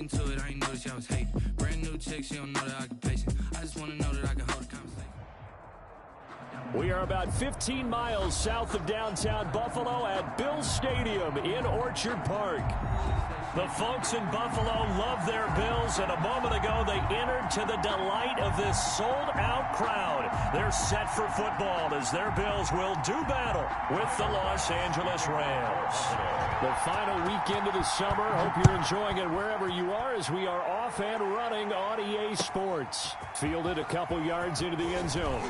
get into it, I ain't noticed y'all was hating. Brand new chick, she don't know the occupation. I just wanna know that I can hold a conversation. We are about 15 miles south of downtown Buffalo at Bills Stadium in Orchard Park. The folks in Buffalo love their Bills, and a moment ago they entered to the delight of this sold-out crowd. They're set for football as their Bills will do battle with the Los Angeles Rams. The final weekend of the summer. Hope you're enjoying it wherever you are as we are off and running on EA Sports. Fielded a couple yards into the end zone.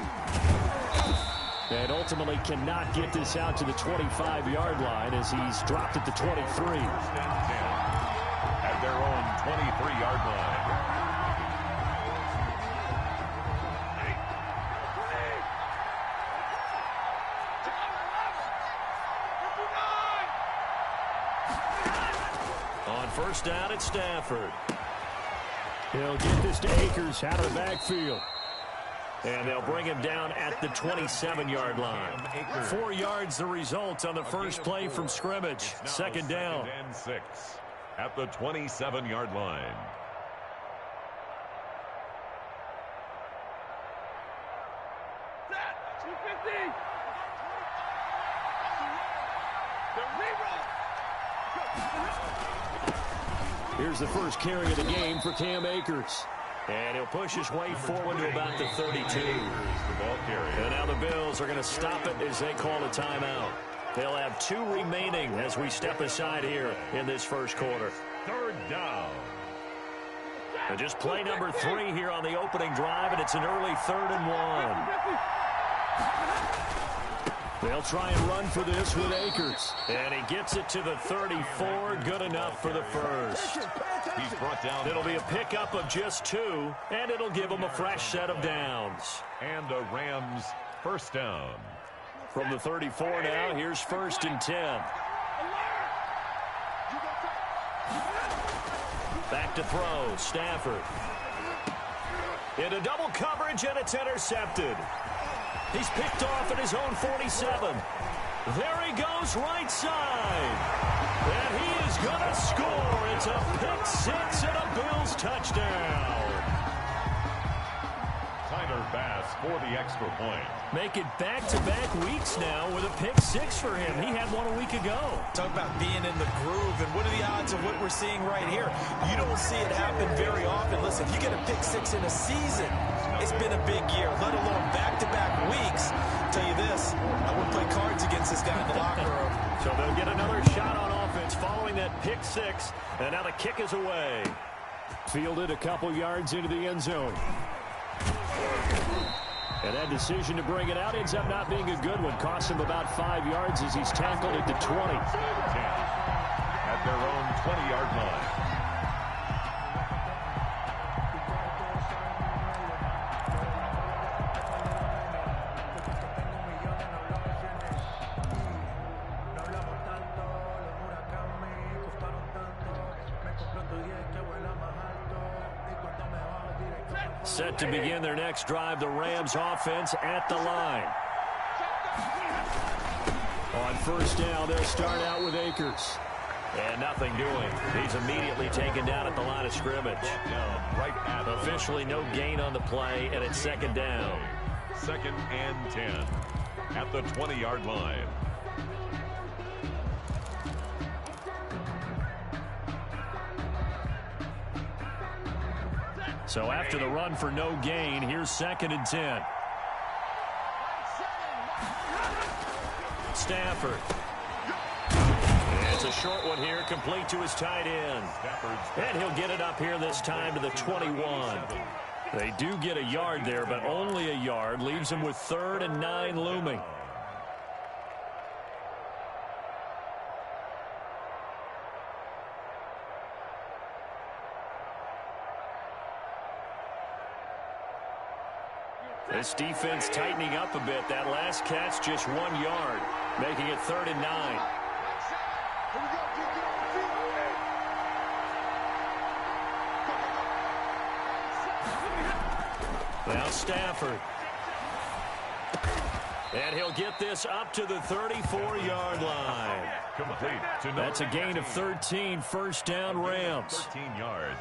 And ultimately cannot get this out to the 25-yard line as he's dropped at the 23. At their own 23-yard line. On first down, it's Stafford. He'll get this to Akers out of the backfield. And they'll bring him down at the 27-yard line. 4 yards the result on the first play from scrimmage. Second down. Second and 6 at the 27-yard line. Here's the first carry of the game for Cam Akers. And he'll push his way forward to about the 32. And now the Bills are going to stop it as they call a timeout. They'll have 2 remaining as we step aside here in this first quarter. Third down. And just play number 3 here on the opening drive, and it's an early 3rd and 1. They'll try and run for this with Akers. And he gets it to the 34. Good enough for the first. He's brought down. It'll be a pickup of just 2, and it'll give him a fresh set of downs. And a Rams first down. From the 34 now, here's 1st and 10. Back to throw, Stafford. Into double coverage, and it's intercepted. He's picked off at his own 47. There he goes, right side. And he is going to score. It's a pick 6 and a Bills touchdown. Tyler Bass for the extra point. Make it back-to-back weeks now with a pick 6 for him. He had one a week ago. Talk about being in the groove, and what are the odds of what we're seeing right here? You don't see it happen very often. Listen, if you get a pick 6 in a season, it's been a big year, let alone back-to-back weeks. I'll tell you this, I wouldn't play cards against this guy in the locker room. So they'll get another shot on offense following that pick 6, and now the kick is away. Fielded a couple yards into the end zone. And that decision to bring it out ends up not being a good one. Costs him about 5 yards as he's tackled at the 20. At their own 20-yard line. Set to begin their next drive, the Rams offense at the line. On first down, they'll start out with Akers. And nothing doing. He's immediately taken down at the line of scrimmage. Right at officially no gain on the play, and it's second down. 2nd and 10 at the 20-yard line. So after the run for no gain, here's 2nd and 10. Stafford. It's a short one here, complete to his tight end. And he'll get it up here this time to the 21. They do get a yard there, but only a yard. Leaves him with 3rd and 9 looming. This defense tightening up a bit. That last catch just 1 yard, making it 3rd and 9. Now Stafford. And he'll get this up to the 34-yard line. Complete to That's a gain of 13, first down Rams. 13 yards.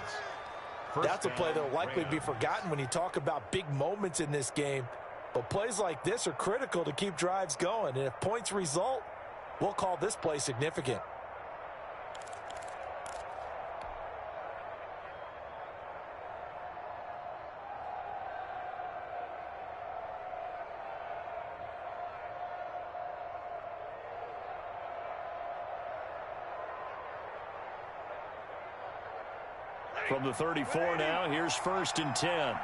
That's a play that will likely be forgotten when you talk about big moments in this game. But plays like this are critical to keep drives going. And if points result, we'll call this play significant. From the 34 now, here's first and 10.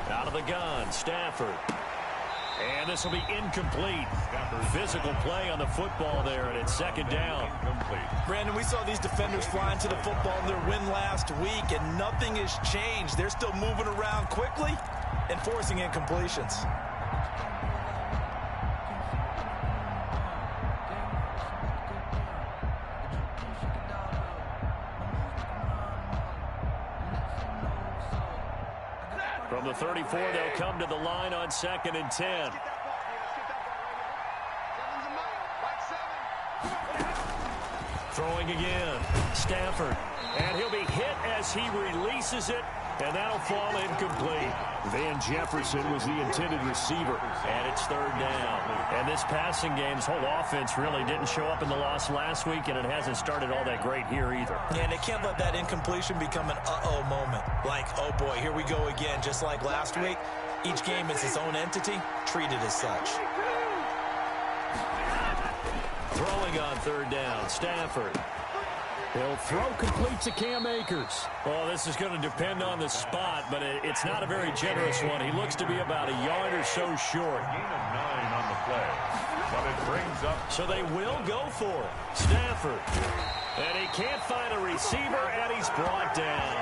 Out of the gun, Stafford. And this will be incomplete. Physical play on the football there, and it's second down. Brandon, we saw these defenders flying to the football in their win last week, and nothing has changed. They're still moving around quickly and forcing incompletions. From the 34, they'll come to the line on second and 10. Throwing again, Stafford. And he'll be hit as he releases it, and that'll fall incomplete. Van Jefferson was the intended receiver, and it's third down. And this passing game's whole offense really didn't show up in the loss last week, and it hasn't started all that great here either. Yeah, and they can't let that incompletion become an uh-oh moment. Like, oh boy, here we go again, just like last week. Each game is its own entity, treated as such. Throwing on third down, Stafford. He'll throw complete to Cam Akers. Well, this is going to depend on the spot, but it's not a very generous one. He looks to be about a yard or so short. Gain of 9 on the play, but it brings up. So they will go for it. Stafford. And he can't find a receiver, and he's brought down.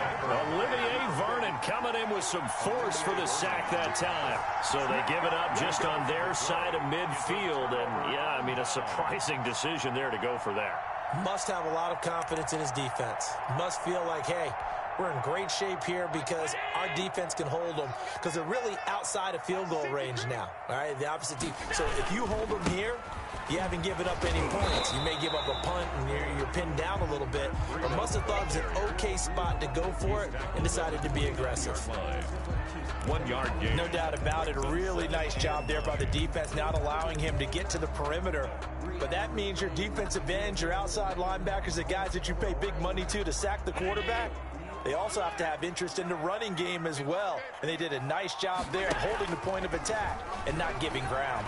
Olivier Vernon coming in with some force for the sack that time. So they give it up just on their side of midfield. And, yeah, I mean, a surprising decision there to go for that. Must have a lot of confidence in his defense. Must feel like, hey, we're in great shape here because our defense can hold them, because they're really outside of field goal range now. All right, the opposite team. So if you hold them here, you haven't given up any points. You may give up a punt and you're pinned down a little bit, but must have thought it was an okay spot to go for it and decided to be aggressive. 1 yard gain. No doubt about it. A really nice job there by the defense, not allowing him to get to the perimeter. But that means your defensive ends, your outside linebackers, the guys that you pay big money to sack the quarterback, they also have to have interest in the running game as well. And they did a nice job there at holding the point of attack and not giving ground.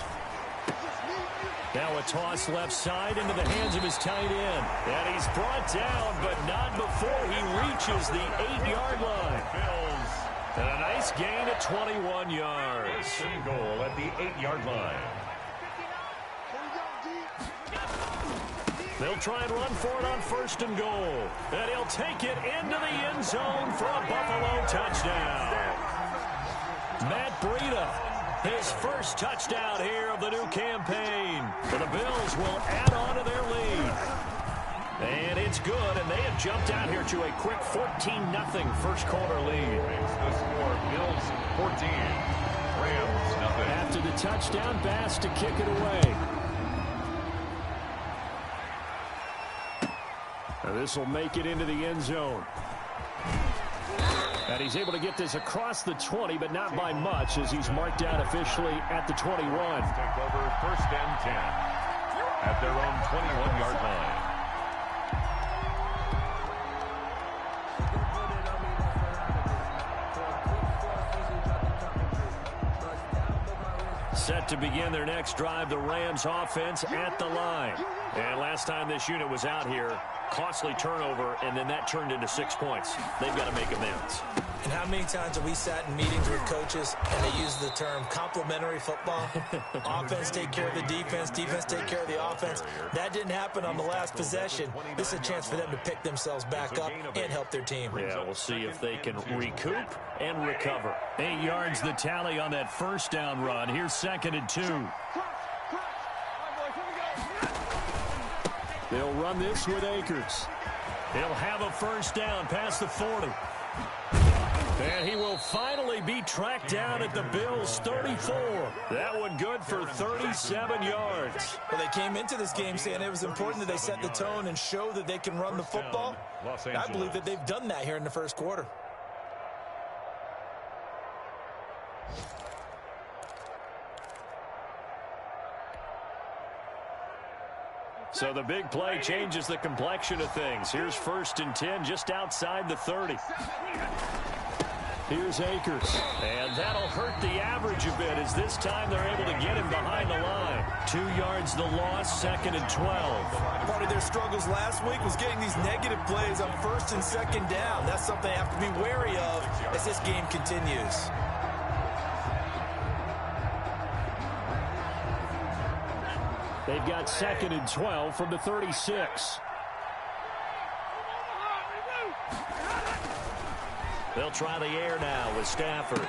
Now a toss left side into the hands of his tight end. And he's brought down, but not before he reaches the 8-yard line. Bills. And a nice gain of 21 yards. Goal at the 8-yard line. They'll try and run for it on first and goal. And he'll take it into the end zone for a Buffalo touchdown. Matt Breida, his first touchdown here of the new campaign. And the Bills will add on to their lead. And it's good, and they have jumped out here to a quick 14-0 first quarter lead. Makes the score Bills 14, Rams nothing. After the touchdown, Bass to kick it away. Now this will make it into the end zone. And he's able to get this across the 20, but not by much, as he's marked down officially at the 21. Take over first and 10 at their own 21-yard line. Set to begin their next drive, the Rams offense at the line. And last time this unit was out here, costly turnover, and then that turned into 6 points. They've got to make amends. And how many times have we sat in meetings with coaches and they use the term complementary football? Offense take care of the defense, defense take care of the offense. That didn't happen on the last possession. This is a chance for them to pick themselves back up and help their team. Yeah, we'll see if they can recoup and recover. 8 yards the tally on that first down run. Here's second and 2. They'll run this with Akers. He'll have a first down past the 40. And he will finally be tracked down at the Bills' 34. That one good for 37 yards. Well, they came into this game saying it was important that they set the tone and show that they can run the football. I believe that they've done that here in the first quarter. So the big play changes the complexion of things. Here's 1st and 10 just outside the 30. Here's Akers. And that'll hurt the average a bit as this time they're able to get him behind the line. 2 yards the loss, 2nd and 12. Part of their struggles last week was getting these negative plays on 1st and 2nd down. That's something they have to be wary of as this game continues. They've got 2nd and 12 from the 36. They'll try the air now with Stafford.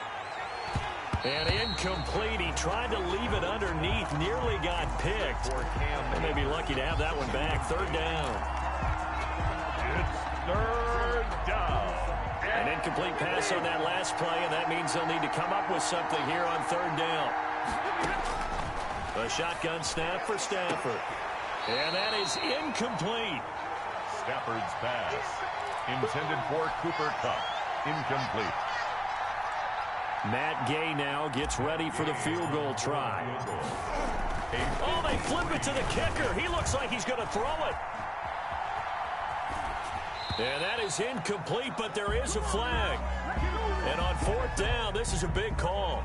And incomplete. He tried to leave it underneath. Nearly got picked. They may be lucky to have that one back. 3rd down. It's 3rd down. An incomplete pass on that last play, and that means they'll need to come up with something here on 3rd down. A shotgun snap for Stafford. And that is incomplete. Stafford's pass. Intended for Cooper Kupp. Incomplete. Matt Gay now gets ready for the field goal try. Oh, they flip it to the kicker. He looks like he's going to throw it. And that is incomplete, but there is a flag. And on 4th down, this is a big call.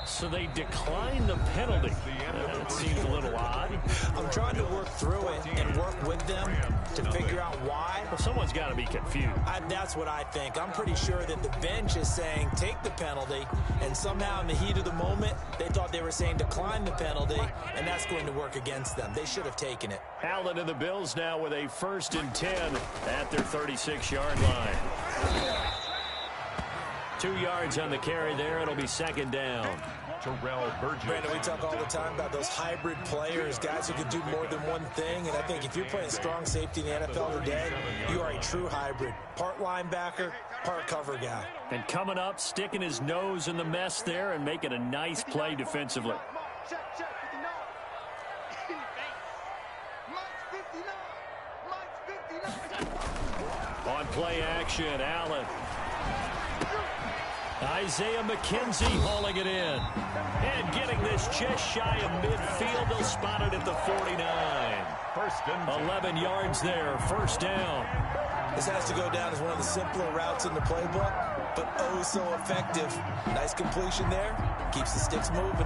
So they decline the penalty. That seems a little odd. I'm trying to work through it and work with them to figure out why. Well, someone's got to be confused. That's what I think. I'm pretty sure that the bench is saying take the penalty, and somehow in the heat of the moment, they thought they were saying decline the penalty, and that's going to work against them. They should have taken it. Allen and the Bills now with a 1st and 10 at their 36-yard line. 2 yards on the carry there. It'll be 2nd down. Terrell Burgess. Brandon, we talk all the time about those hybrid players, guys who can do more than one thing. And I think if you're playing strong safety in the NFL today, you are a true hybrid. Part linebacker, part cover guy. And coming up, sticking his nose in the mess there and making a nice play defensively. On play action, Allen. Isaiah McKenzie hauling it in. And getting this just shy of midfield. They'll spot it at the 49. 11 yards there. 1st down. This has to go down as one of the simpler routes in the playbook, but oh so effective. Nice completion there. Keeps the sticks moving.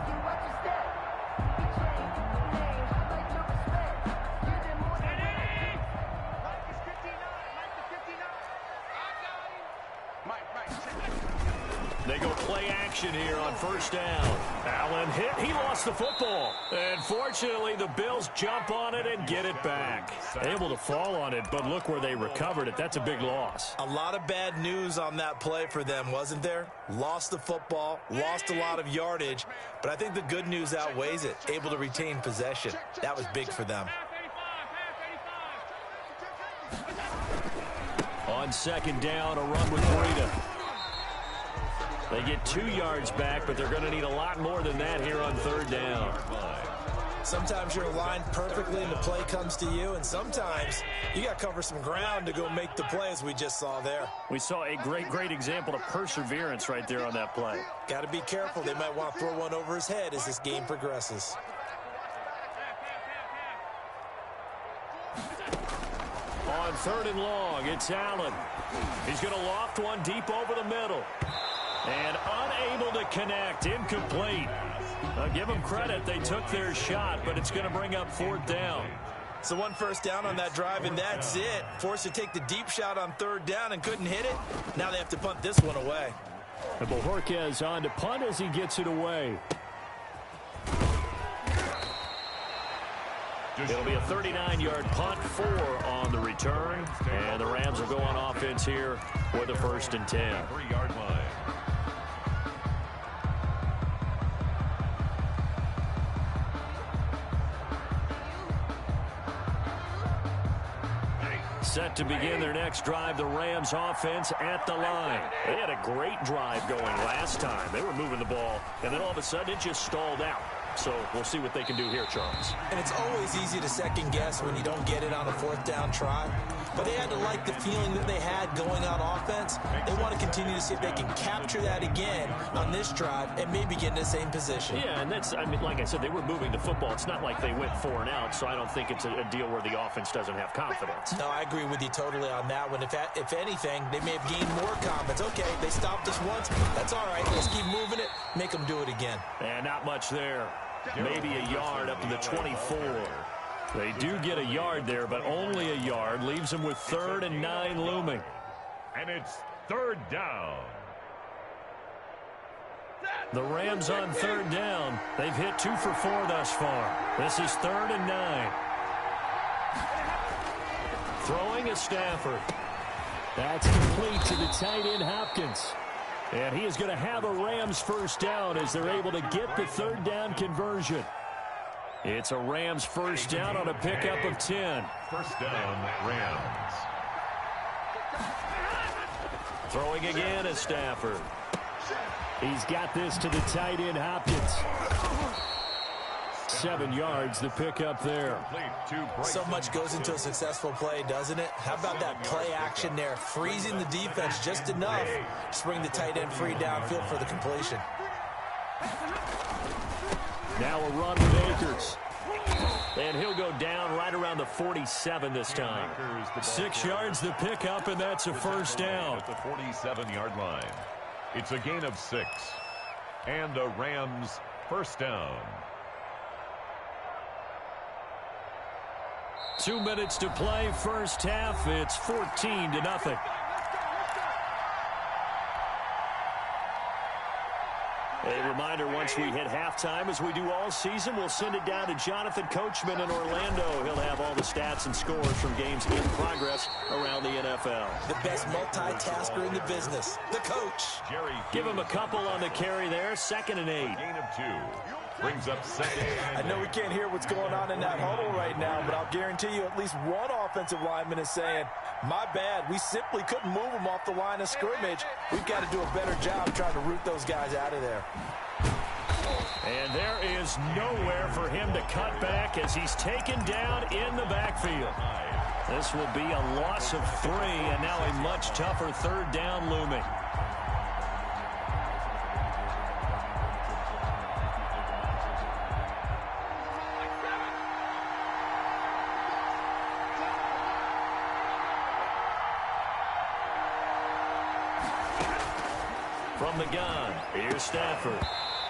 They go play action here on 1st down. Allen hit. He lost the football. And fortunately, the Bills jump on it and get it back. Able to fall on it, but look where they recovered it. That's a big loss. A lot of bad news on that play for them, wasn't there? Lost the football, lost a lot of yardage, but I think the good news outweighs it. Able to retain possession. That was big for them. On 2nd down, a run with Breida. They get 2 yards back, but they're going to need a lot more than that here on 3rd down. Sometimes you're aligned perfectly and the play comes to you, and sometimes you got to cover some ground to go make the play, as we just saw there. We saw a great example of perseverance right there on that play. Got to be careful. They might want to throw one over his head as this game progresses. On 3rd and long, it's Allen. He's going to loft one deep over the middle. And unable to connect. Incomplete. I'll give them credit. They took their shot, but it's going to bring up 4th down. So 1 first down on that drive, and that's it. Forced to take the deep shot on 3rd down and couldn't hit it. Now they have to punt this one away. And Bojorquez on to punt as he gets it away. It'll be a 39-yard punt, 4 on the return. And the Rams will go on offense here with a 1st and 10. 3-yard line. Set to begin their next drive, the Rams offense at the line. They had a great drive going last time. They were moving the ball, and then all of a sudden it just stalled out. So we'll see what they can do here, Charles. And it's always easy to second guess when you don't get it on a fourth down try. But they had to like the feeling that they had going on offense. They want to continue to see if they can capture that again on this drive and maybe get in the same position. Yeah, and that's, I mean, like I said, they were moving the football. It's not like they went 4 and out, so I don't think it's a deal where the offense doesn't have confidence. No, I agree with you totally on that one. If anything, they may have gained more confidence. Okay, they stopped us once. That's all right. Let's keep moving it. Make them do it again. And not much there. Maybe a yard up to the 24. They do get a yard there, but only a yard. Leaves them with 3rd and 9 looming. And it's 3rd down. The Rams on 3rd down. They've hit 2 for 4 thus far. This is 3rd and 9. Throwing is Stafford. That's complete to the tight end Hopkins. And he is going to have a Rams first down as they're able to get the 3rd down conversion. It's a Rams first down on a pickup of 10. First down, Rams. Throwing again is Stafford. He's got this to the tight end Hopkins. 7 yards, the pickup there. So much goes into a successful play, doesn't it? How about that play action there? Freezing the defense just enough to bring the tight end free downfield for the completion. Now a run with Akers. And he'll go down right around the 47 this time. 6 yards the pickup, and that's a first down. At the 47-yard line. It's a gain of 6. And a Rams first down. 2 minutes to play, first half. It's 14-0. A reminder, once we hit halftime, as we do all season, we'll send it down to Jonathan Coachman in Orlando. He'll have all the stats and scores from games in progress around the NFL. The best multitasker in the business, the coach. Give him a couple on the carry there, 2nd and 8. Gain of 2. Brings up 2nd. I know we can't hear what's going on in that huddle right now, but I'll guarantee you at least one offensive lineman is saying, my bad, we simply couldn't move them off the line of scrimmage. We've got to do a better job trying to root those guys out of there. And there is nowhere for him to cut back as he's taken down in the backfield. This will be a loss of 3, and now a much tougher 3rd down looming. From the gun, here's Stafford.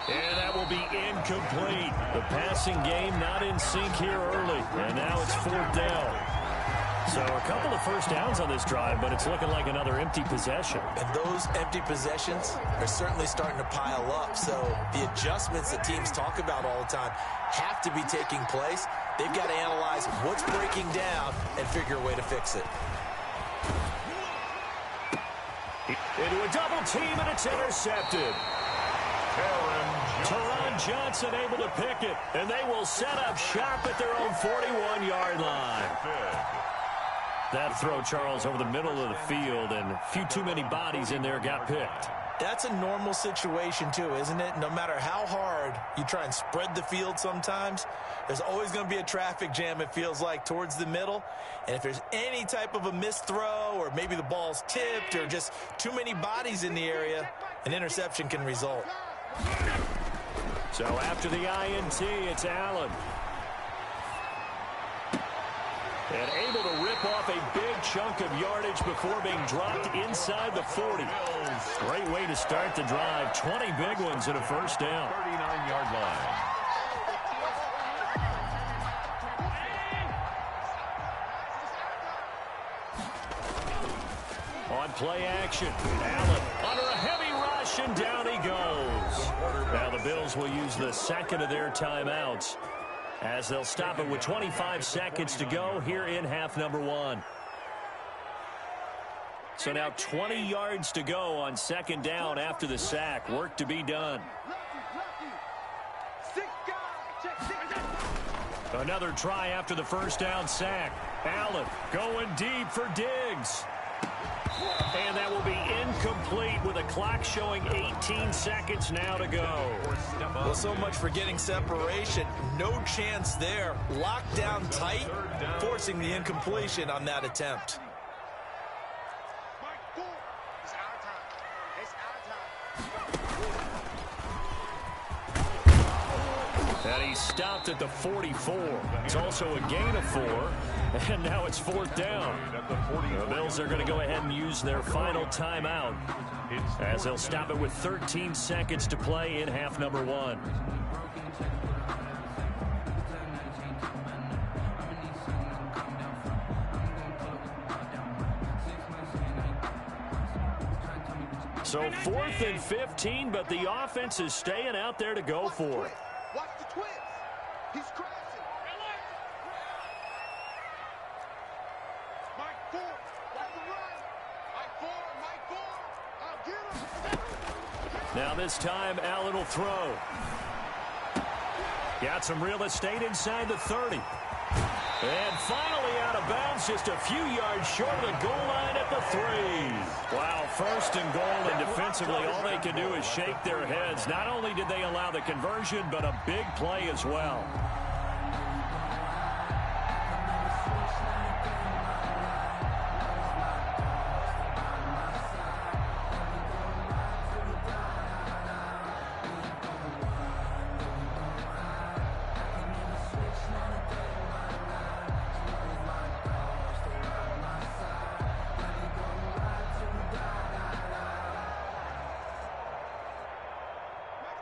And that will be incomplete. The passing game not in sync here early. And now it's 4th down. So a couple of first downs on this drive, but it's looking like another empty possession. And those empty possessions are certainly starting to pile up. So the adjustments that teams talk about all the time have to be taking place. They've got to analyze what's breaking down and figure a way to fix it. Into a double team, and it's intercepted. Taron Johnson able to pick it, and they will set up shop at their own 41-yard line. That throw, Charles, over the middle of the field, and a few too many bodies in there got picked. That's a normal situation, too, isn't it? No matter how hard you try and spread the field sometimes, there's always going to be a traffic jam, it feels like, towards the middle. And if there's any type of a missed throw or maybe the ball's tipped or just too many bodies in the area, an interception can result. So after the INT, it's Allen. And able to rip off a big chunk of yardage before being dropped inside the 40. Great way to start the drive. 20 big ones and a first down. 39-yard line. On play action, Allen under a heavy rush, and down he goes. Now the Bills will use the second of their timeouts as they'll stop it with 25 seconds to go here in half number 1. So now 20 yards to go on 2nd down after the sack. Work to be done. Another try after the first down sack. Allen going deep for Diggs. And that will be incomplete with a clock showing 18 seconds now to go. Well, so much for getting separation. No chance there. Locked down tight, forcing the incompletion on that attempt. And he stopped at the 44. It's also a gain of 4. And now it's 4th down. The Bills are going to go ahead and use their final timeout, as they'll stop it with 13 seconds to play in half number 1. So 4th and 15, but the offense is staying out there to go for it. Watch the twist. He's crashing. Mike Ford, right to right. Mike Ford. I'll get him. Now this time, Allen will throw. Got some real estate inside the 30. And finally out of bounds, just a few yards short of the goal line at the 3. Wow, 1st and goal, and defensively all they can do is shake their heads. Not only did they allow the conversion, but a big play as well.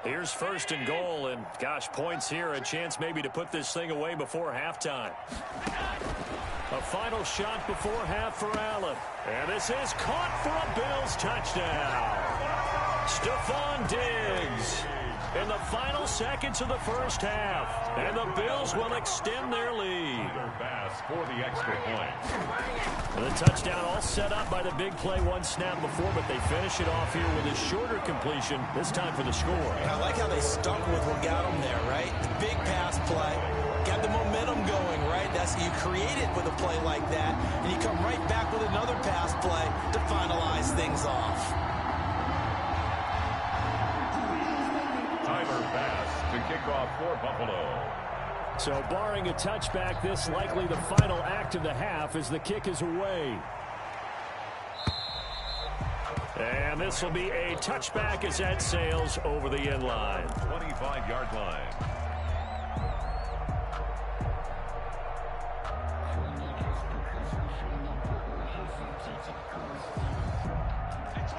Here's 1st and goal, and gosh, points here, a chance maybe to put this thing away before halftime. A final shot before half for Allen. And this is caught for a Bills touchdown. Stephon Diggs in the final seconds of the first half. And the Bills will extend their lead. For the extra point. And the touchdown all set up by the big play one snap before, but they finish it off here with a shorter completion, this time for the score. And I like how they stuck with what got them there, right? The big pass play, got the momentum going, right? That's you create it with a play like that, and you come right back with another pass play to finalize things off. Tyler Bass to kick off for Buffalo. So barring a touchback, this likely the final act of the half as the kick is away. And this will be a touchback as that sails over the end line. 25-yard line.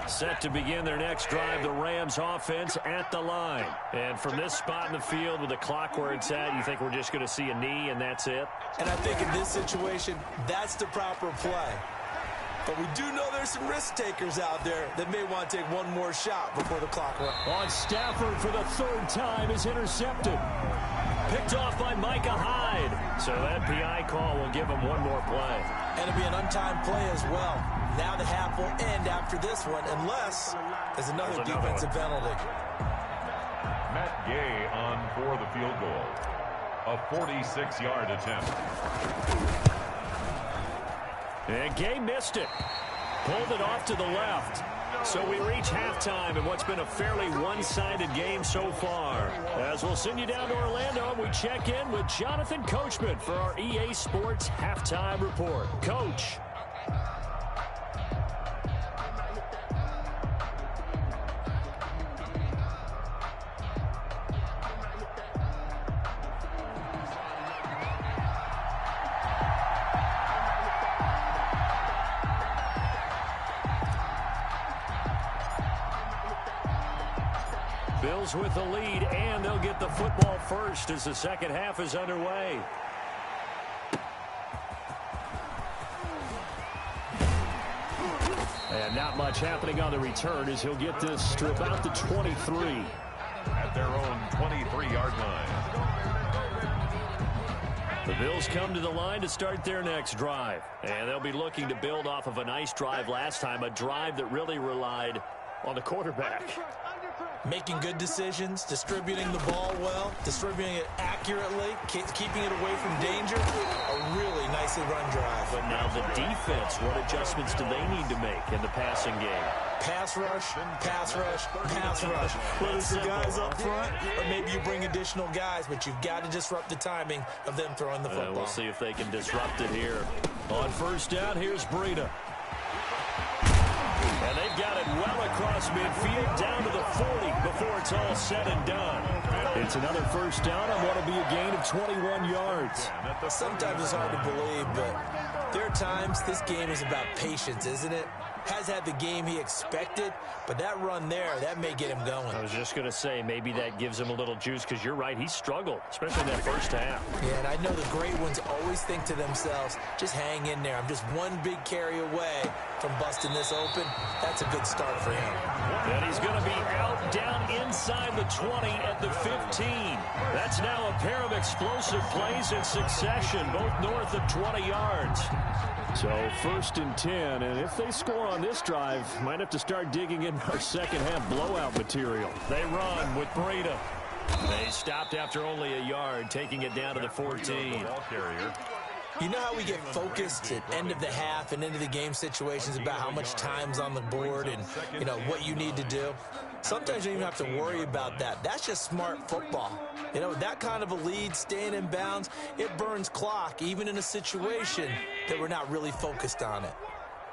Set to begin their next drive, the Rams offense at the line. And from this spot in the field with the clock where it's at, you think we're just going to see a knee and that's it? And I think in this situation, that's the proper play. But we do know there's some risk takers out there that may want to take one more shot before the clock runs. On Stafford for the 3rd time is intercepted. Picked off by Micah Hyde. So that PI call will give him one more play. And it'll be an untimed play as well. Now the half will end after this one, unless there's another defensive penalty. Matt Gay on for the field goal. A 46-yard attempt. And Gay missed it. Pulled it off to the left. So we reach halftime in what's been a fairly one-sided game so far. As we'll send you down to Orlando, we check in with Jonathan Coachman for our EA Sports Halftime Report. Coach. Bills with the lead, and they'll get the football first as the second half is underway. And not much happening on the return as he'll get this to about the 23. At their own 23-yard line. The Bills come to the line to start their next drive. And they'll be looking to build off of a nice drive last time, a drive that really relied on the quarterback. Making good decisions, distributing the ball well, distributing it accurately, keeping it away from danger. A really nicely run drive. But now the defense, what adjustments do they need to make in the passing game? Pass rush, pass rush, pass rush. Whether it's the guys up front or maybe you bring additional guys, but you've got to disrupt the timing of them throwing the football. We'll see if they can disrupt it here. On first down, here's Breida. And they've got it well across midfield down to the 40 before it's all said and done. It's another first down on what will be a gain of 21 yards. Sometimes it's hard to believe, but there are times this game is about patience, isn't it? Has had the game he expected, but that run there, that may get him going. I was just going to say, maybe that gives him a little juice, because you're right, he struggled, especially in that first half. Yeah, and I know the great ones always think to themselves, just hang in there. I'm just one big carry away from busting this open. That's a good start for him. And he's going to be out down inside the 20 at the 15. That's now a pair of explosive plays in succession, both north of 20 yards. So first and 10, and if they score on this drive, might have to start digging in our second half blowout material. They run with Breida. They stopped after only a yard, taking it down to the 14. You know how we get focused at end of the half and into the game situations about how much time's on the board and, you know, what you need to do? Sometimes you don't even have to worry about that. That's just smart football. You know, that kind of a lead, staying in bounds, it burns clock, even in a situation that we're not really focused on it.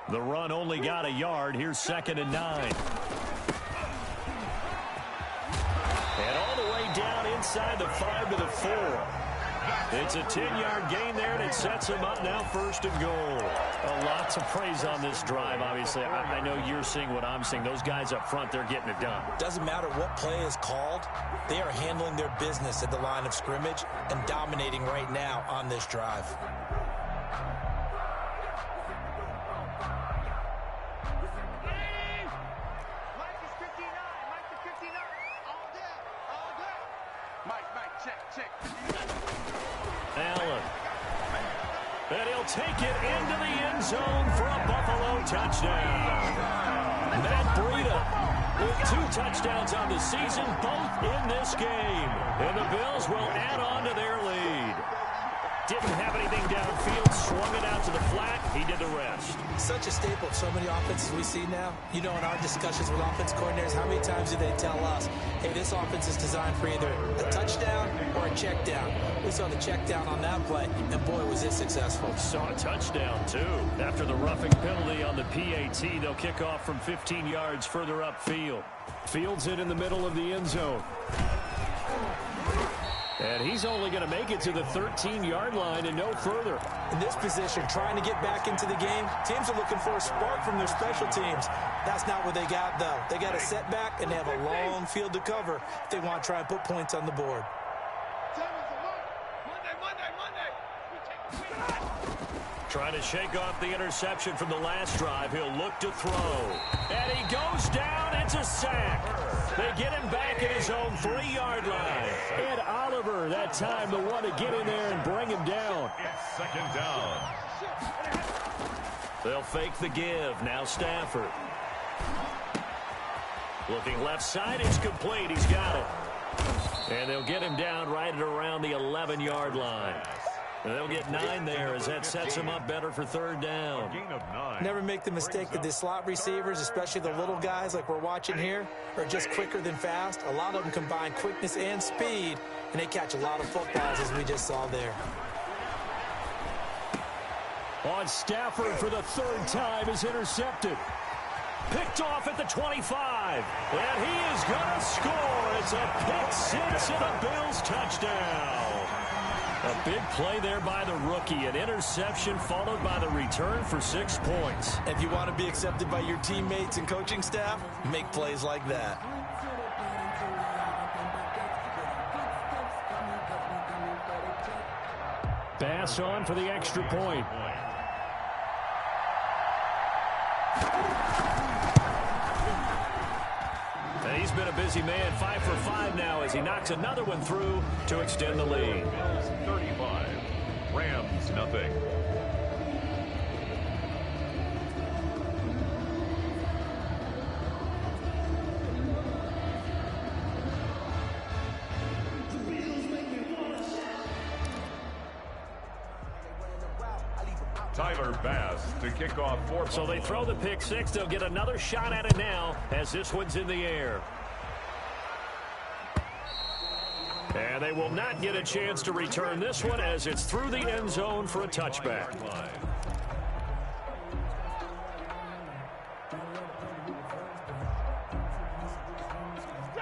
The run only got a yard. Here's 2nd and 9. And all the way down inside the 5 to the 4. It's a 10-yard gain there, and it sets him up now 1st and goal. A lot to praise on this drive, obviously. I know you're seeing what I'm seeing. Those guys up front, they're getting it done. Doesn't matter what play is called. They are handling their business at the line of scrimmage and dominating right now on this drive. Allen. And he'll take it into the end zone for a Buffalo touchdown. Matt Breida with 2 touchdowns on the season, both in this game. And the Bills will add on to their lead. Didn't have anything downfield, swung it out to the flat. He did the rest. Such a staple of so many offenses we see now. You know, in our discussions with offense coordinators, how many times do they tell us, hey, this offense is designed for either a touchdown or a check down. We saw the check down on that play, and boy, was it successful. Saw a touchdown, too. After the roughing penalty on the PAT, they'll kick off from 15 yards further upfield. Fields it in the middle of the end zone. And he's only going to make it to the 13-yard line and no further. In this position, trying to get back into the game, teams are looking for a spark from their special teams. That's not what they got, though. They got a setback, and they have a long field to cover if they want to try and put points on the board. Trying to shake off the interception from the last drive. He'll look to throw. And he goes down. It's a sack. They get him back at his own 3-yard line. Ed Oliver, that time, the one to get in there and bring him down. It's 2nd down. They'll fake the give. Now Stafford. Looking left side. It's complete. He's got it. And they'll get him down right at around the 11-yard line. And they'll get 9 there as that sets him up better for 3rd down. Gain of 9. Never make the mistake that the slot receivers, especially the little guys like we're watching here, are just quicker than fast. A lot of them combine quickness and speed, and they catch a lot of footballs, as we just saw there. On Stafford for the 3rd time is intercepted. Picked off at the 25. And he is going to score. It's a pick 6 and a Bills touchdown. A big play there by the rookie. An interception followed by the return for 6 points. If you want to be accepted by your teammates and coaching staff, make plays like that. Pass on for the extra point. And he's been a busy man, 5 for 5 now as he knocks another one through to extend the lead. 35. Rams, nothing. Tyler Bass to kick off for So they throw the pick six. They'll get another shot at it now as this one's in the air. And they will not get a chance to return this one as it's through the end zone for a touchback.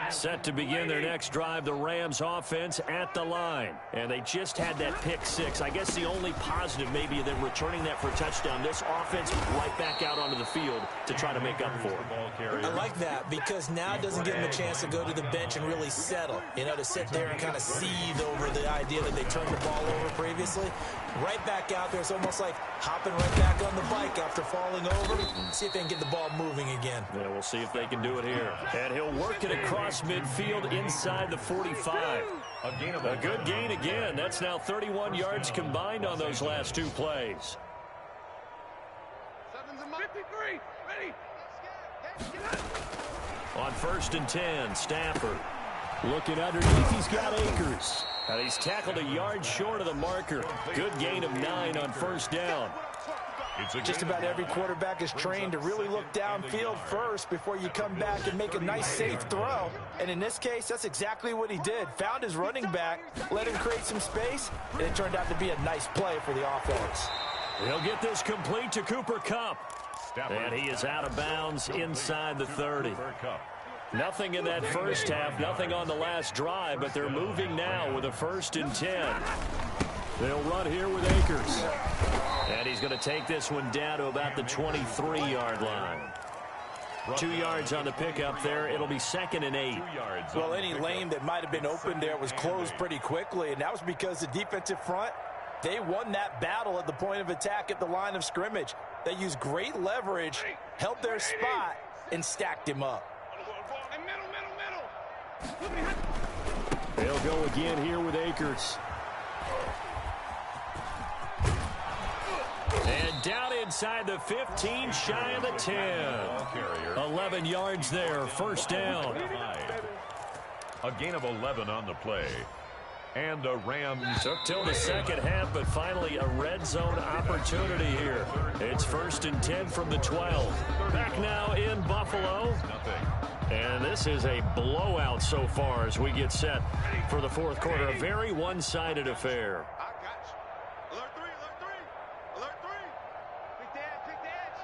Set to begin their next drive, the Rams offense at the line. And they just had that pick six. I guess the only positive maybe of them returning that for a touchdown. This offense right back out onto the field to try to make up for it. I like that because now it doesn't give them a chance to go to the bench and really settle. You know, to sit there and kind of seethe over the idea that they turned the ball over previously. Right back out there. It's almost like hopping right back on the bike after falling over. See if they can get the ball moving again. Yeah, we'll see if they can do it here. And he'll work it across midfield inside the 45. A good gain again. That's now 31 yards combined on those last two plays. 53. Ready. On 1st and 10, Stafford. Looking underneath, he's got Akers. And he's tackled a yard short of the marker. Good gain of 9 on 1st down. Just about every quarterback is trained to really look downfield first before you come back and make a nice, safe throw. And in this case, that's exactly what he did. Found his running back, let him create some space, and it turned out to be a nice play for the offense. He'll get this complete to Cooper Kupp. And he is out of bounds inside the 30. Nothing in that first half, nothing on the last drive, but they're moving now with a 1st and 10. They'll run here with Akers. And he's going to take this one down to about the 23-yard line. 2 yards on the pickup there. It'll be 2nd and 8. Well, any lane that might have been open there was closed pretty quickly, and that was because the defensive front, they won that battle at the point of attack at the line of scrimmage. They used great leverage, held their spot, and stacked him up. They'll go again here with Akers. And down inside the 15, shy of the 10. 11 yards there, 1st down. A gain of 11 on the play. And the Rams took till the second half, but finally a red zone opportunity here. It's 1st and 10 from the 12. Back now in Buffalo. And this is a blowout so far as we get set for the 4th quarter. A very one-sided affair. I got you. Alert 3. Alert 3. Pick the edge.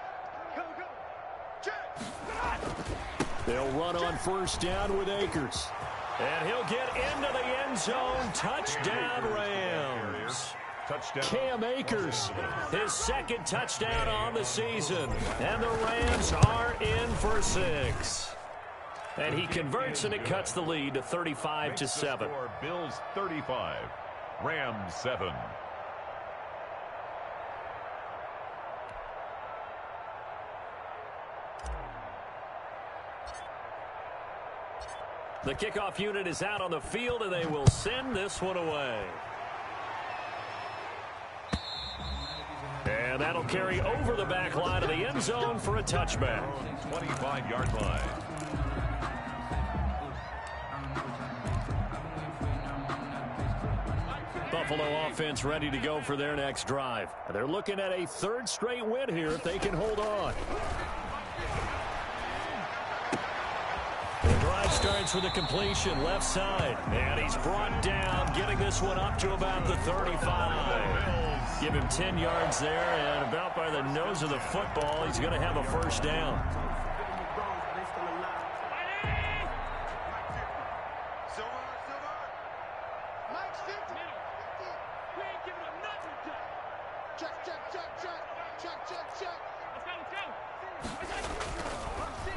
Check. They'll run on 1st down with Akers. And he'll get into the end zone. Touchdown, Rams. touchdown. Cam Akers, his 2nd touchdown on the season. And the Rams are in for 6. And he converts, and it cuts the lead to 35-7. Bills 35, Rams 7. The kickoff unit is out on the field, and they will send this one away. And that'll carry over the back line of the end zone for a touchback. 25-yard line. Buffalo offense ready to go for their next drive. They're looking at a 3rd straight win here if they can hold on. The drive starts with a completion left side. And he's brought down, getting this one up to about the 35. Give him 10 yards there, and about by the nose of the football, he's going to have a 1st down.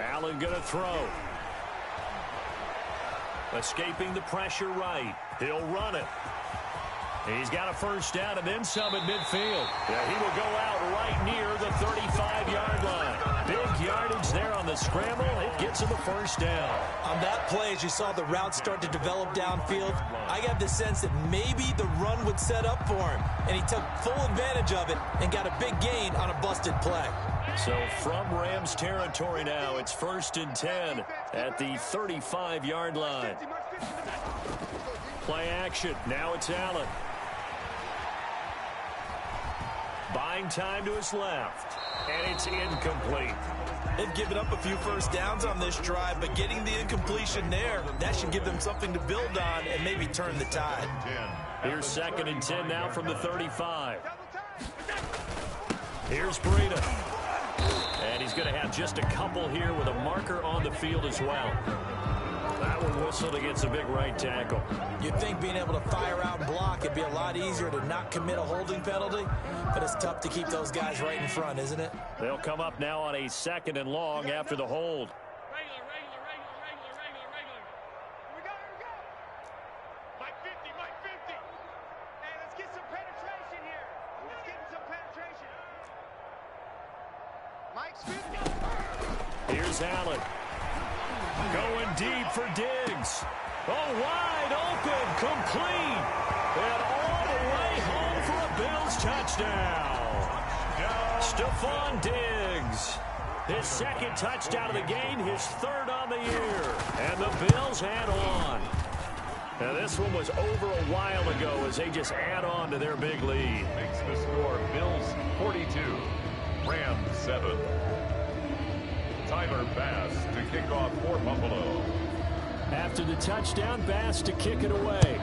Allen going to throw. Escaping the pressure right. He'll run it. He's got a 1st down and then some at midfield. Yeah, he will go out right near the 35-yard line. Big yardage there on the scramble. It gets him a 1st down. On that play, as you saw the route start to develop downfield, I got the sense that maybe the run would set up for him. And he took full advantage of it and got a big gain on a busted play. So from Rams territory now, it's 1st and 10 at the 35-yard line. Play action. Now it's Allen. Buying time to his left. And it's incomplete. They've given up a few first downs on this drive, but getting the incompletion there, that should give them something to build on and maybe turn the tide. Here's 2nd and 10 now from the 35. Here's Breida. And he's going to have just a couple here with a marker on the field as well. That one whistled against a big right tackle. You'd think being able to fire out and block, it'd be a lot easier to not commit a holding penalty, but it's tough to keep those guys right in front, isn't it? They'll come up now on a 2nd and long after the hold. Regular. Here we go. Mike 50. Hey, let's get some penetration here. Let's get some penetration. Mike's 50. Here's Allen. Going deep for Diggs. Oh, wide open, complete. And all the way home for a Bills touchdown. Stephon Diggs. His 2nd touchdown of the game, his 3rd on the year. And the Bills add on. Now, this one was over a while ago as they just add on to their big lead. Makes the score Bills 42, Rams 7. Tyler Bass to kick off for Buffalo. After the touchdown, Bass to kick it away.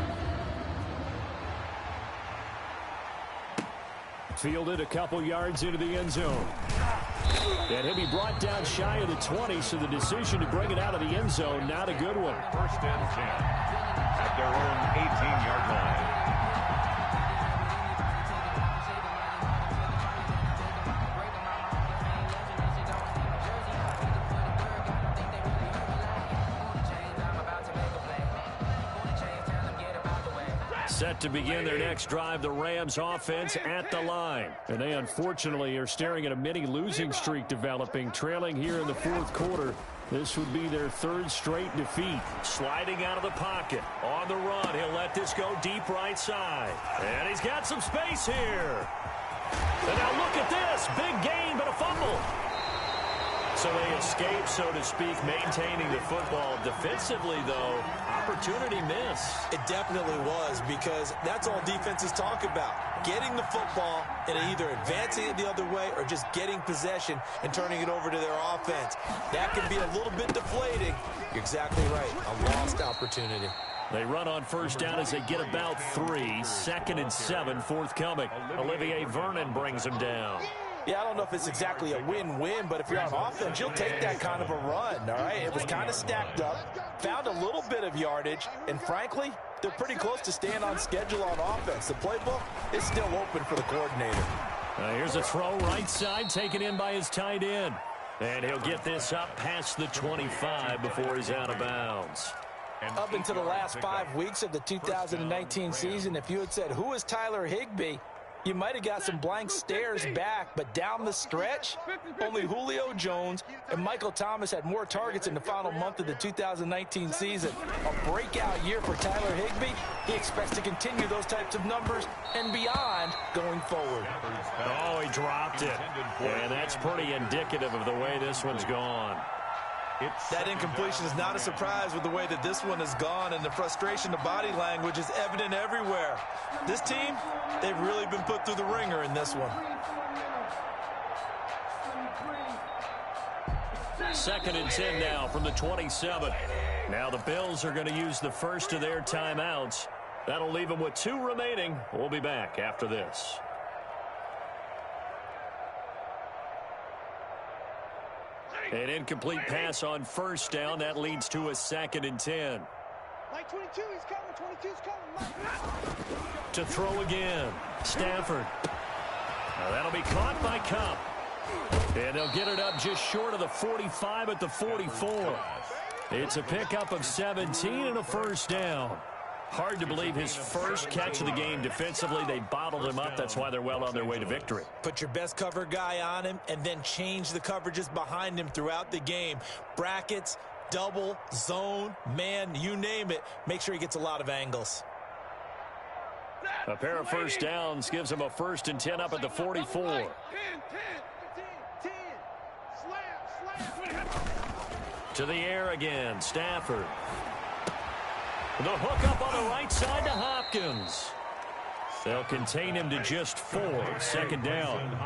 Fielded a couple yards into the end zone. And he'll be brought down shy of the 20, so the decision to bring it out of the end zone, not a good one. 1st and 10 at their own 18-yard line. Set to begin their next drive, the Rams offense at the line. And they unfortunately are staring at a mini losing streak developing, trailing here in the 4th quarter. This would be their 3rd straight defeat. Sliding out of the pocket. On the run, he'll let this go deep right side. And he's got some space here. And now look at this. Big gain, but a fumble. So they escape, so to speak, maintaining the football. Defensively, though, opportunity miss. It definitely was, because that's all defenses talk about. Getting the football and either advancing it the other way or just getting possession and turning it over to their offense. That can be a little bit deflating. You're exactly right. A lost opportunity. They run on 1st down as they get about 3. 2nd and 7 forthcoming. Olivier Vernon brings them down. Yeah, I don't know if it's exactly a win-win, but if you're on offense, you'll take that kind of a run, all right? It was kind of stacked up, found a little bit of yardage, and frankly, they're pretty close to staying on schedule on offense. The playbook is still open for the coordinator. Here's a throw right side, taken in by his tight end. And he'll get this up past the 25 before he's out of bounds. Up into the last 5 weeks of the 2019 season, if you had said, who is Tyler Higbee, you might have got some blank stares back, but down the stretch, only Julio Jones and Michael Thomas had more targets in the final month of the 2019 season. A breakout year for Tyler Higbee. He expects to continue those types of numbers and beyond going forward. Oh, he dropped it. And that's pretty indicative of the way this one's gone. That incompletion is not a surprise with the way that this one has gone, and the frustration, the body language is evident everywhere. This team, they've really been put through the ringer in this one. 2nd and 10 now from the 27. Now the Bills are going to use the first of their timeouts. That'll leave them with 2 remaining. We'll be back after this. An incomplete pass on 1st down. That leads to a 2nd and 10. Mike 22, he's coming. 22's coming. Mike. To throw again. Stafford. Now that'll be caught by Kupp. And they'll get it up just short of the 45 at the 44. It's a pickup of 17 and a 1st down. Hard to believe his first catch of the game defensively. They bottled him up. That's why they're well on their way to victory. Put your best cover guy on him and then change the coverages behind him throughout the game. Brackets, double, zone, man, you name it. Make sure he gets a lot of angles. A pair of 1st downs gives him a 1st and 10 up at the 44. 10, 10. Slam. To the air again, Stafford. The hook up on the right side to Hopkins. They'll contain him to just 4. Second down.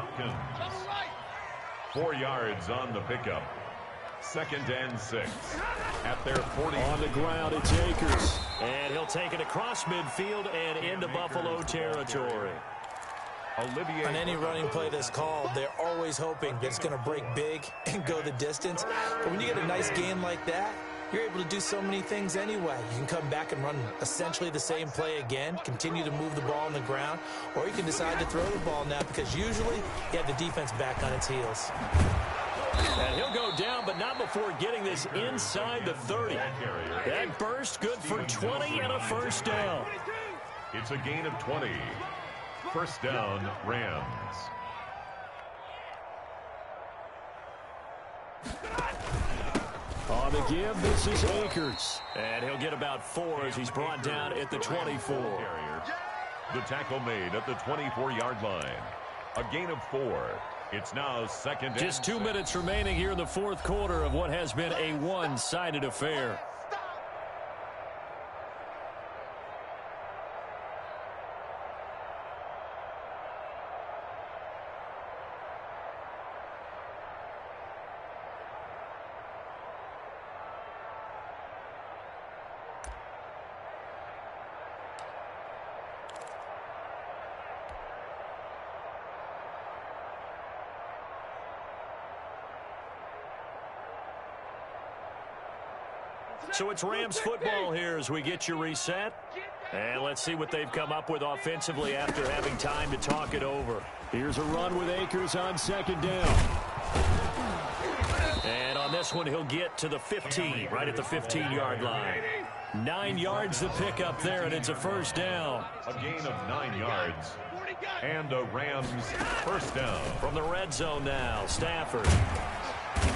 4 yards on the pickup. 2nd and 6 at their 40. On the ground, it's Akers. And he'll take it across midfield and into Buffalo territory. Olivier. On any running play that's called, they're always hoping that it's going to break big and go the distance. But when you get a nice gain like that, you're able to do so many things anyway. You can come back and run essentially the same play again, continue to move the ball on the ground, or you can decide to throw the ball now because usually you have the defense back on its heels. And he'll go down, but not before getting this inside the 30. That burst good for 20 and a first down. It's a gain of 20. First down, Rams. On the give, this is Akers. And he'll get about 4 as he's brought down at the 24. The tackle made at the 24-yard line. A gain of 4. It's now 2nd and Just 2 minutes remaining here in the fourth quarter of what has been a one-sided affair. So it's Rams football here as we get you reset. And let's see what they've come up with offensively after having time to talk it over. Here's a run with Akers on 2nd down. And on this one, he'll get to the 15, right at the 15-yard line. 9 yards to pick up there, and it's a first down. A gain of 9 yards. And a Rams first down. From the red zone now, Stafford.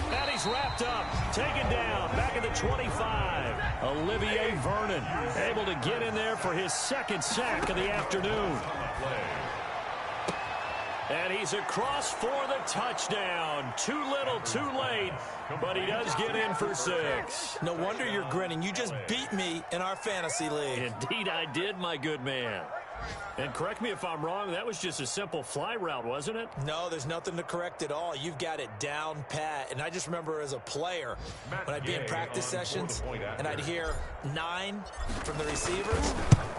And he's wrapped up, taken down, back at the 25. Olivier Vernon able to get in there for his 2nd sack of the afternoon. And he's across for the touchdown. Too little, too late, but he does get in for 6. No wonder you're grinning. You just beat me in our fantasy league. Indeed I did, my good man. And correct me if I'm wrong, that was just a simple fly route, wasn't it? No, there's nothing to correct at all. You've got it down pat. And I just remember as a player, when I'd be in practice sessions and I'd hear 9 from the receivers,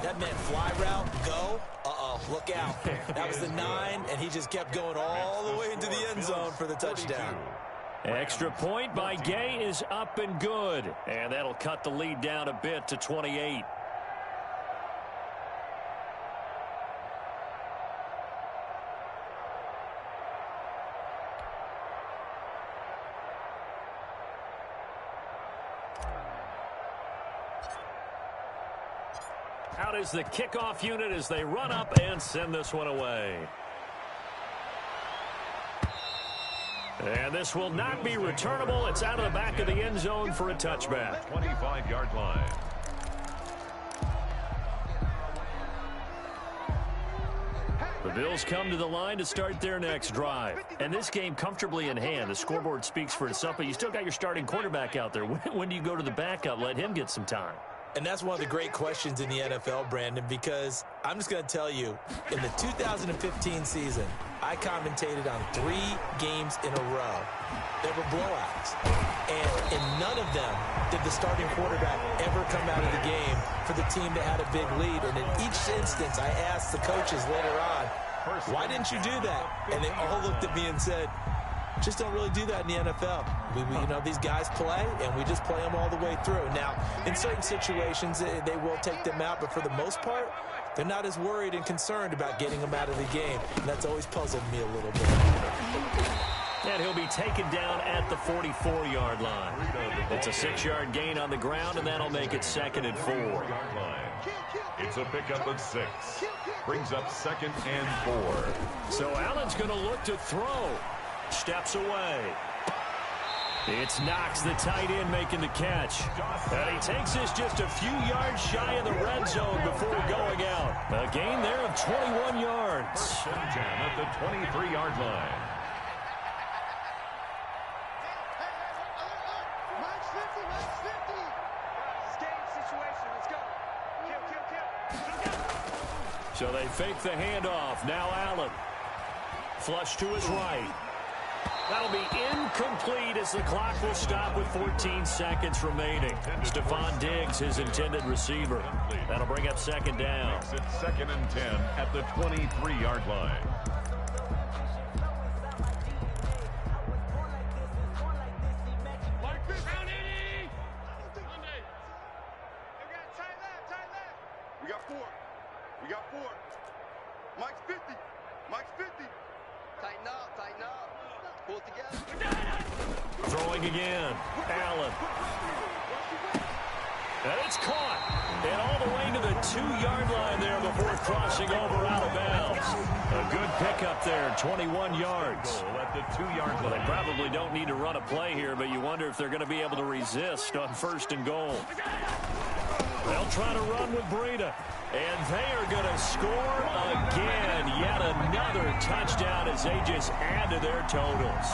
that meant fly route, go. Uh-oh, look out. That was the 9, and he just kept going all the way into the end zone for the touchdown. Extra point by Gay is up and good. And that'll cut the lead down a bit to 28. Out is the kickoff unit as they run up and send this one away. And this will not be returnable. It's out of the back of the end zone for a touchback. 25-yard line. The Bills come to the line to start their next drive. And this game comfortably in hand. The scoreboard speaks for itself, but you still got your starting quarterback out there. When do you go to the backup? Let him get some time. And that's one of the great questions in the NFL, Brandon, because I'm just going to tell you, in the 2015 season, I commentated on 3 games in a row that were blowouts. And in none of them did the starting quarterback ever come out of the game for the team that had a big lead. And in each instance, I asked the coaches later on, why didn't you do that? And they all looked at me and said, just don't really do that in the NFL. You know, these guys play, and we just play them all the way through. Now, in certain situations, they will take them out, but for the most part, they're not as worried and concerned about getting them out of the game. And that's always puzzled me a little bit. And he'll be taken down at the 44-yard line. It's a 6-yard gain on the ground, and that'll make it 2nd and 4. It's a pickup of 6. Brings up 2nd and 4. So Allen's going to look to throw. Steps away. It's Knox, the tight end, making the catch. And he takes this just a few yards shy of the red zone before going out. A gain there of 21 yards. First and 10 at the 23-yard line. So they fake the handoff. Now Allen. Flush to his right. That'll be incomplete as the clock will stop with 14 seconds remaining. Stephon Diggs, his intended receiver. That'll bring up second down. Makes it 2nd and 10 at the 23-yard line. We got 4. We got 4. Mike's 50. Mike's 50. Tighten up. Pull it together. Throwing again. Allen. And it's caught. And all the way to the 2-yard line there before crossing over out of bounds. A good pickup there, 21 yards. At the 2-yard line. Well, they probably don't need to run a play here, but you wonder if they're going to be able to resist on 1st and goal. They'll try to run with Breida. And they are going to score again. Yet another touchdown as they just add to their totals.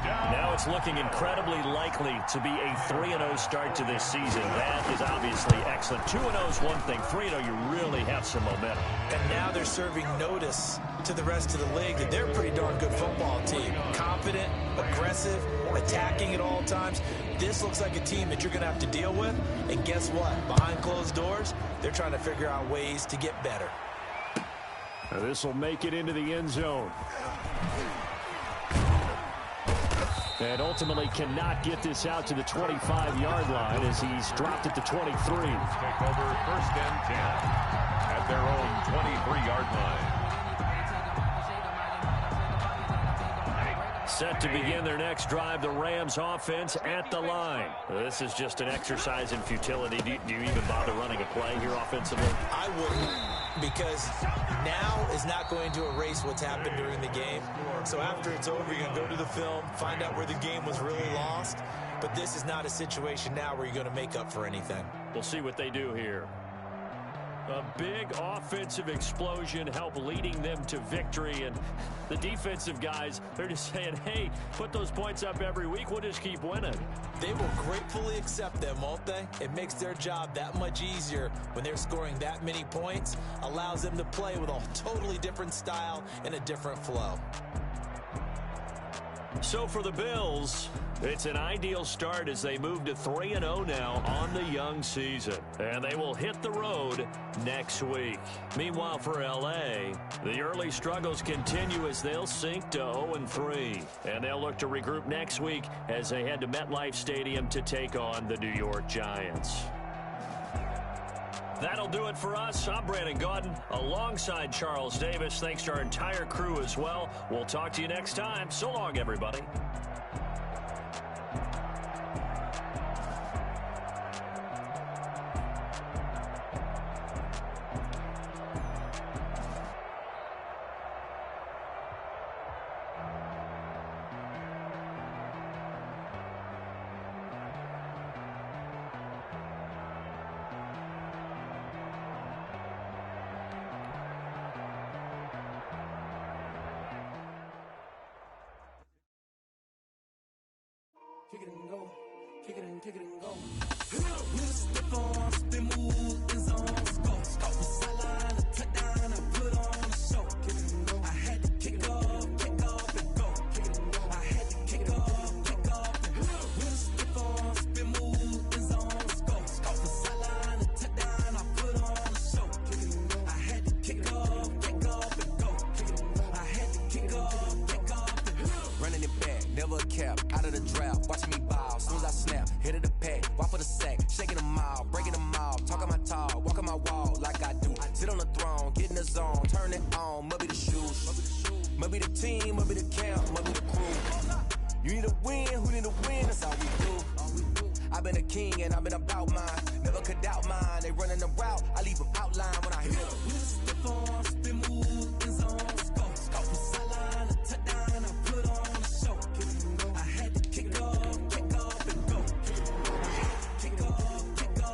Now it's looking incredibly likely to be a 3-0 start to this season. That is obviously excellent. 2-0 is one thing. 3-0, you really have some momentum. And now they're serving notice to the rest of the league that they're a pretty darn good football team. Confident, aggressive, attacking at all times. This looks like a team that you're going to have to deal with. And guess what? Behind closed doors, they're trying to figure out ways to get better. This will make it into the end zone. And ultimately cannot get this out to the 25-yard line as he's dropped at the 23. Take over 1st and 10 at their own 23-yard line. Set to begin their next drive, the Rams offense at the line. This is just an exercise in futility. Do you even bother running a play here offensively? I wouldn't, because now is not going to erase what's happened during the game. So after it's over, you're going to go to the film, find out where the game was really lost. But this is not a situation now where you're going to make up for anything. We'll see what they do here. A big offensive explosion helped leading them to victory. And the defensive guys, they're just saying, hey, put those points up every week. We'll just keep winning. They will gratefully accept them, won't they? It makes their job that much easier when they're scoring that many points. Allows them to play with a totally different style and a different flow. So for the Bills, it's an ideal start as they move to 3-0 now on the young season. And they will hit the road next week. Meanwhile for L.A., the early struggles continue as they'll sink to 0-3. And they'll look to regroup next week as they head to MetLife Stadium to take on the New York Giants. That'll do it for us. I'm Brandon Gaudin alongside Charles Davis. Thanks to our entire crew as well. We'll talk to you next time. So long, everybody. Kick it and go, kick it and kick it and go. With a step on, spin move, in zone, score. From the sideline, a touchdown, I put on a show. Kick it and go. I had to kick off and go. Kick it and go. I had to kick off and go. With a step on, spin move, in zone, score. From the sideline, a touchdown, I put on a show. Kick it and go. I had to kick off and go. Kick it and go. I had to kick off and go. Running it back, never a cap, out of the draft. Watching me ball, soon as I snap, hit of the pack, walk for the sack, shaking them all, breaking them all, talking my talk, walking my wall like I do. Sit on the throne, get in the zone, turn it on, must be the shoes, must be the team, must be the camp, must be the crew. You need a win, who need a win, that's all we do. I've been a king and I've been about mine, never could doubt mine, they running the route, I leave them outline when I hit them. With a step on, spin move, in zone, score. From the sideline, a touchdown, I put on a show. Kick it and go. I had to kick off and go. Kick off and go.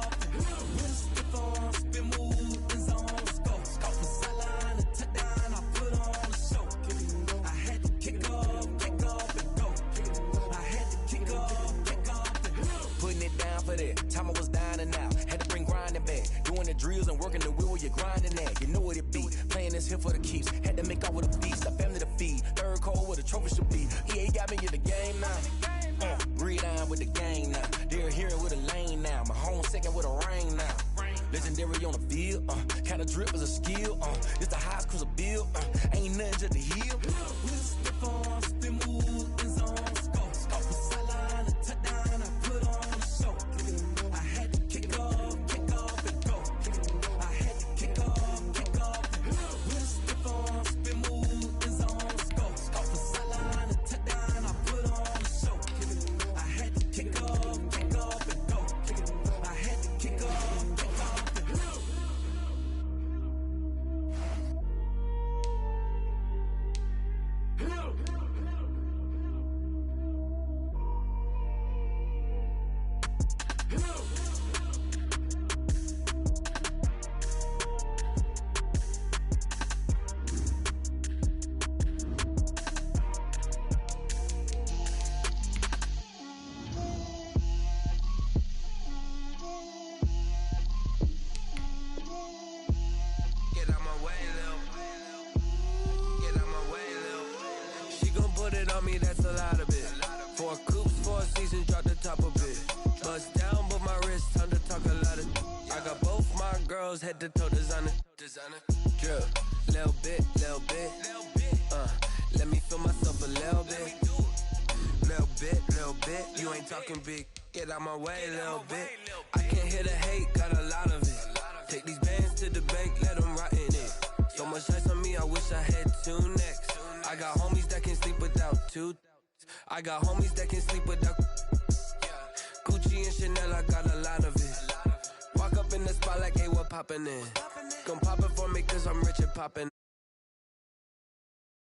With a step on, spin move, in zone, score. From the sideline, a touchdown, I put on a show. Kick it and go. I had to kick off and go. Kick it and go. I had to kick off and go. Putting it down for that. Time I was down and out. Had to bring grinding back. Doing the drills and working the wheel where you're grinding at. You know what it be. Playing saying it's here for the keeps. Had to make out with a feast, a family to feed. Third cold where the trophy should be. EA got me in the game now. Read-on with the gang now. They're hearing with a lane now. My home second with a rain now. Legendary on the field, kinda drip is a skill, it's the highest cruiser bill, ain't nothing just to heal. With stiff on, spin move, in zone, scope. Off the sideline, a touchdown, I put on a show. I had to kick off and go. I had to kick off and go. With stiff on, spin move, in zone, scope. Off the sideline, a touchdown, I put on a show. I had to kick off and go. I had to kick off. That's a lot of it. 4 coops, 4 seasons, drop the top of it. Bust down, but my wrist, time to talk a lot of. I got both my girls head to toe designer. Drip, little bit. Let me feel myself a little bit. Little bit. You ain't talking big. Get out my way, little bit. I can't hear the hate, got a lot of it. Take these bands to the bank, let them rot in it. So much ice on me, I wish I had 2 necks. I got homies that can sleep without 2. I got homies that can sleep without Gucci and Chanel, I got a lot of it. Walk up in the spot like, hey, what poppin' in? Gon' pop it for me cause I'm rich and poppin'.